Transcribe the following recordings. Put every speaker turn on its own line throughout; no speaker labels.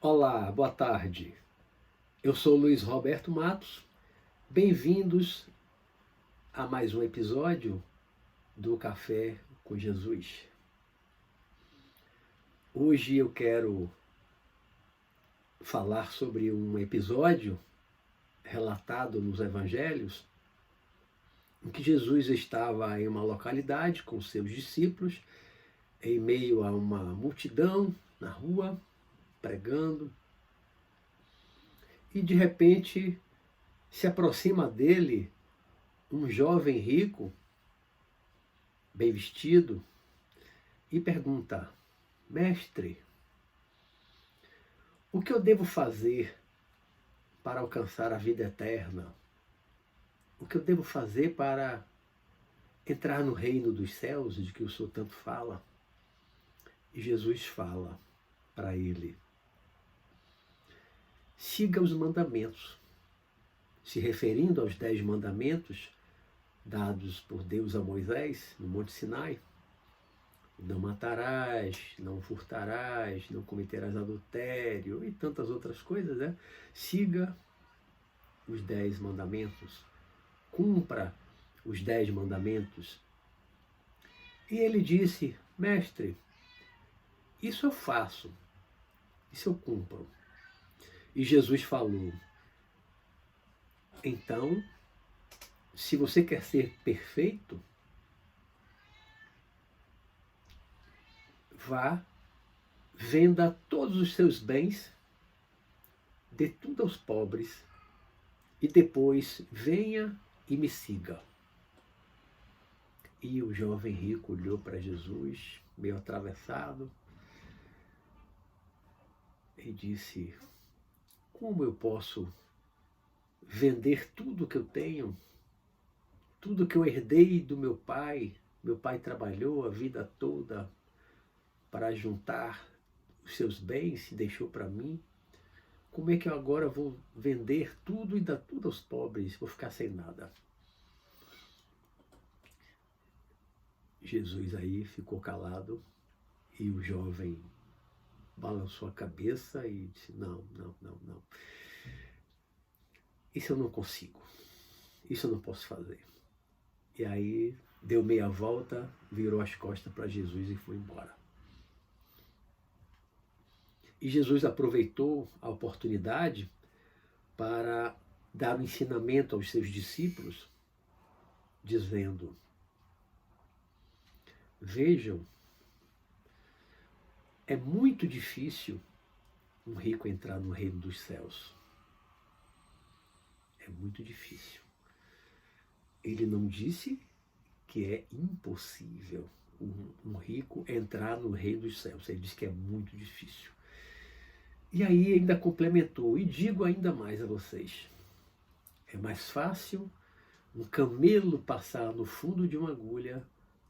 Olá, boa tarde. Eu sou Luiz Roberto Matos. Bem-vindos a mais um episódio do Café com Jesus. Hoje eu quero falar sobre um episódio relatado nos evangelhos em que Jesus estava em uma localidade com seus discípulos, em meio a uma multidão na rua, pregando, e de repente se aproxima dele um jovem rico, bem vestido, e pergunta: Mestre, o que eu devo fazer para alcançar a vida eterna? O que eu devo fazer para entrar no reino dos céus, de que o Senhor tanto fala? E Jesus fala para ele: siga os mandamentos, se referindo aos 10 mandamentos dados por Deus a Moisés no Monte Sinai. Não matarás, não furtarás, não cometerás adultério e tantas outras coisas, né? Siga os 10 mandamentos, cumpra os 10 mandamentos. E ele disse: Mestre, isso eu faço, isso eu cumpro. E Jesus falou: então, se você quer ser perfeito, vá, venda todos os seus bens, dê tudo aos pobres e depois venha e me siga. E o jovem rico olhou para Jesus, meio atravessado, e disse: como eu posso vender tudo que eu tenho, tudo que eu herdei do meu pai? Meu pai trabalhou a vida toda para juntar os seus bens e deixou para mim. Como é que eu agora vou vender tudo e dar tudo aos pobres? Vou ficar sem nada. Jesus aí ficou calado e o jovem balançou a cabeça e disse: não, não, não, não. Isso eu não consigo. Isso eu não posso fazer. E aí deu meia volta, virou as costas para Jesus e foi embora. E Jesus aproveitou a oportunidade para dar um ensinamento aos seus discípulos, dizendo: vejam, é muito difícil um rico entrar no reino dos céus. É muito difícil. Ele não disse que é impossível um rico entrar no reino dos céus. Ele disse que é muito difícil. E aí ainda complementou: e digo ainda mais a vocês, é mais fácil um camelo passar no fundo de uma agulha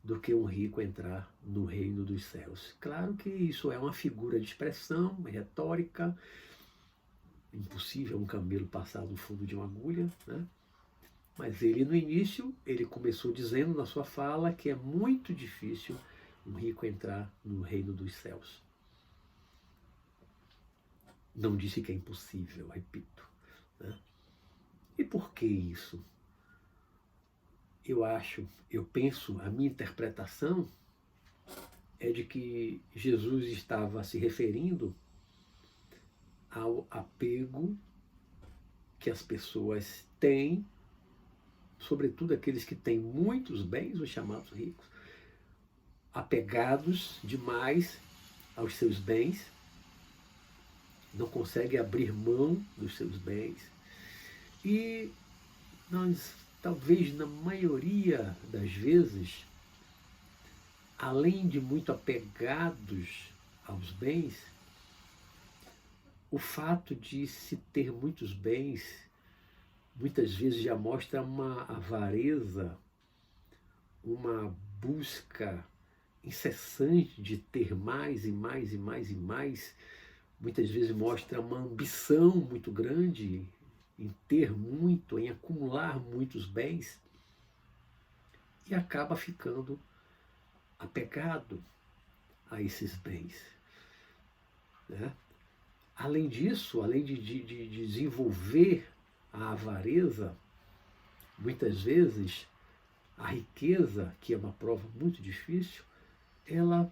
do que um rico entrar no reino dos céus. Claro que isso é uma figura de expressão, retórica. Impossível um camelo passar no fundo de uma agulha, né? Mas ele, no início, ele começou dizendo na sua fala que é muito difícil um rico entrar no reino dos céus. Não disse que é impossível, repito, né? E por que isso? Eu penso, a minha interpretação é de que Jesus estava se referindo ao apego que as pessoas têm, sobretudo aqueles que têm muitos bens, os chamados ricos, apegados demais aos seus bens, não conseguem abrir mão dos seus bens. E nós, talvez na maioria das vezes, além de muito apegados aos bens, o fato de se ter muitos bens muitas vezes já mostra uma avareza, uma busca incessante de ter mais e mais e mais e mais. Muitas vezes mostra uma ambição muito grande em ter muito, em acumular muitos bens, e acaba ficando apegado a esses bens, né? além disso, além de desenvolver a avareza, muitas vezes a riqueza, que é uma prova muito difícil, ela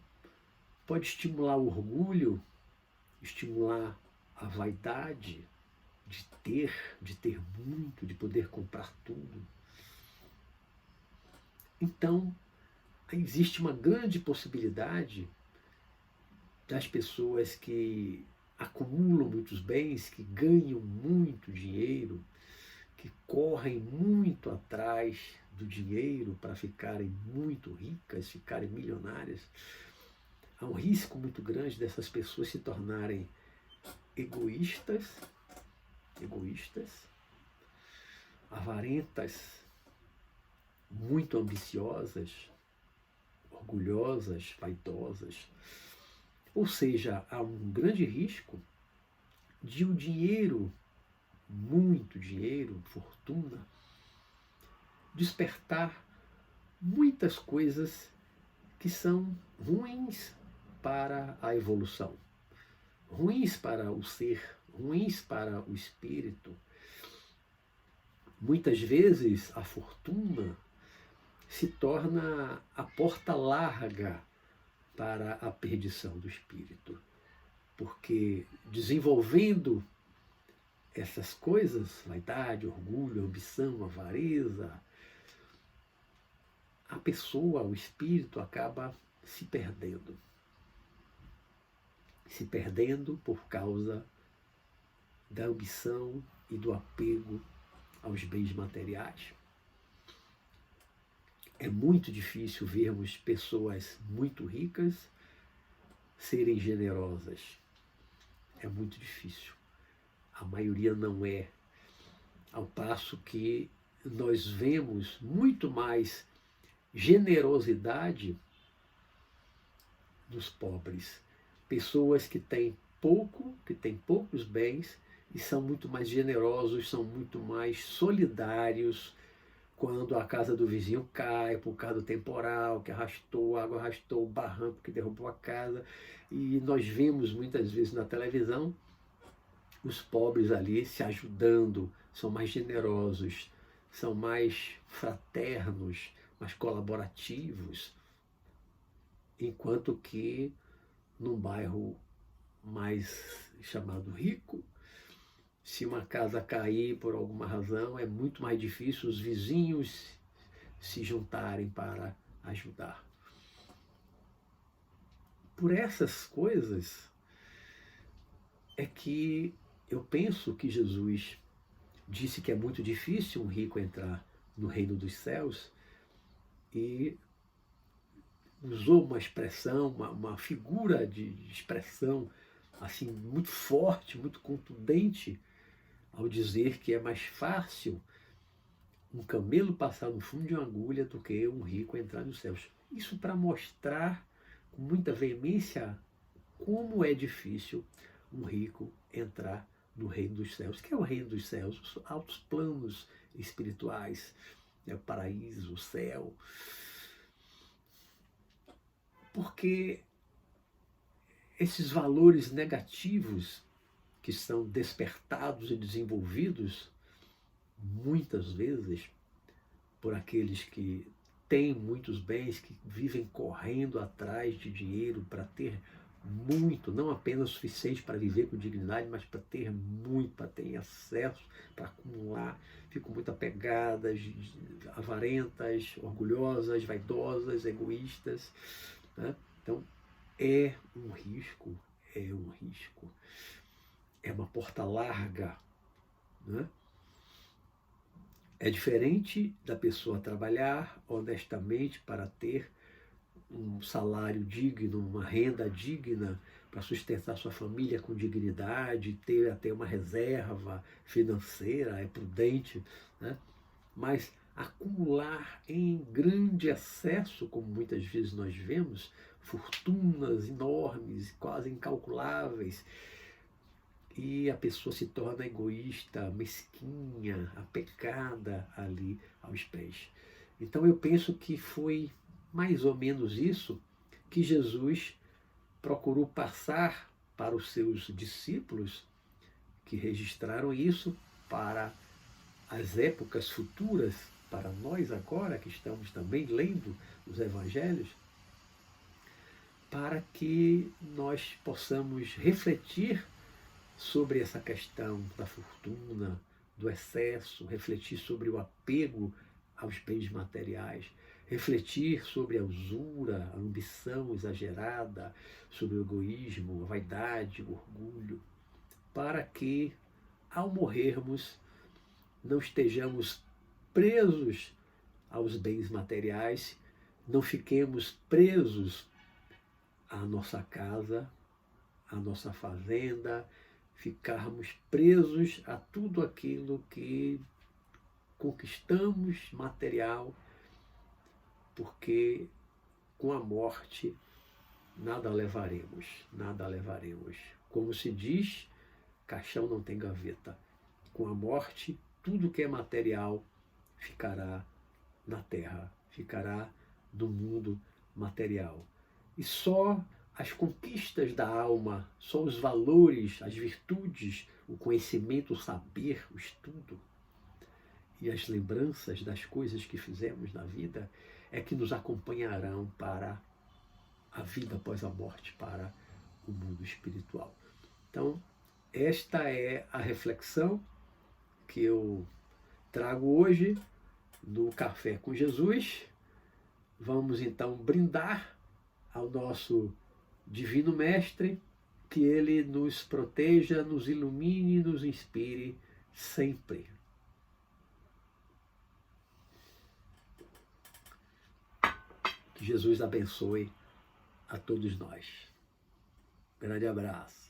pode estimular o orgulho, estimular a vaidade de ter muito, de poder comprar tudo. Então, existe uma grande possibilidade das pessoas que acumulam muitos bens, que ganham muito dinheiro, que correm muito atrás do dinheiro para ficarem muito ricas, ficarem milionárias. Há um risco muito grande dessas pessoas se tornarem egoístas, avarentas, muito ambiciosas, orgulhosas, vaidosas. Ou seja, há um grande risco de o dinheiro, muito dinheiro, fortuna, despertar muitas coisas que são ruins para a evolução, ruins para o ser, ruins para o espírito. Muitas vezes a fortuna se torna a porta larga para a perdição do espírito, porque desenvolvendo essas coisas, vaidade, orgulho, ambição, avareza, a pessoa, o espírito, acaba se perdendo por causa da ambição e do apego aos bens materiais. É muito difícil vermos pessoas muito ricas serem generosas. É muito difícil. A maioria não é. Ao passo que nós vemos muito mais generosidade dos pobres. Pessoas que têm pouco, que têm poucos bens e são muito mais generosos, são muito mais solidários quando a casa do vizinho cai por causa do temporal, que arrastou, a água arrastou o barranco que derrubou a casa. E nós vemos muitas vezes na televisão os pobres ali se ajudando, são mais generosos, são mais fraternos, mais colaborativos, enquanto que num bairro mais chamado rico, se uma casa cair por alguma razão, é muito mais difícil os vizinhos se juntarem para ajudar. Por essas coisas é que eu penso que Jesus disse que é muito difícil um rico entrar no reino dos céus e usou uma expressão, uma figura de expressão assim muito forte, muito contundente, ao dizer que é mais fácil um camelo passar no fundo de uma agulha do que um rico entrar nos céus. Isso para mostrar com muita veemência como é difícil um rico entrar no reino dos céus. O que é o reino dos céus? Os altos planos espirituais, o paraíso, o céu. Porque esses valores negativos que são despertados e desenvolvidos muitas vezes por aqueles que têm muitos bens, que vivem correndo atrás de dinheiro para ter muito, não apenas o suficiente para viver com dignidade, mas para ter muito, para ter acesso, para acumular, ficam muito apegadas, avarentas, orgulhosas, vaidosas, egoístas, né? Então, é um risco, é uma porta larga, né? É diferente da pessoa trabalhar honestamente para ter um salário digno, uma renda digna, para sustentar sua família com dignidade, ter até uma reserva financeira, é prudente, né? Mas acumular em grande excesso, como muitas vezes nós vemos, fortunas enormes, quase incalculáveis, e a pessoa se torna egoísta, mesquinha, apegada ali aos pés. Então eu penso que foi mais ou menos isso que Jesus procurou passar para os seus discípulos que registraram isso para as épocas futuras, para nós agora que estamos também lendo os evangelhos, para que nós possamos refletir sobre essa questão da fortuna, do excesso, refletir sobre o apego aos bens materiais, refletir sobre a usura, a ambição exagerada, sobre o egoísmo, a vaidade, o orgulho, para que, ao morrermos, não estejamos presos aos bens materiais, não fiquemos presos à nossa casa, à nossa fazenda, ficarmos presos a tudo aquilo que conquistamos material, porque com a morte nada levaremos, nada levaremos. Como se diz, caixão não tem gaveta. Com a morte, tudo que é material ficará na terra, ficará no mundo material. E só as conquistas da alma, só os valores, as virtudes, o conhecimento, o saber, o estudo e as lembranças das coisas que fizemos na vida é que nos acompanharão para a vida após a morte, para o mundo espiritual. Então, esta é a reflexão que eu trago hoje no Café com Jesus. Vamos então brindar ao nosso Divino Mestre, que ele nos proteja, nos ilumine e nos inspire sempre. Que Jesus abençoe a todos nós. Grande abraço.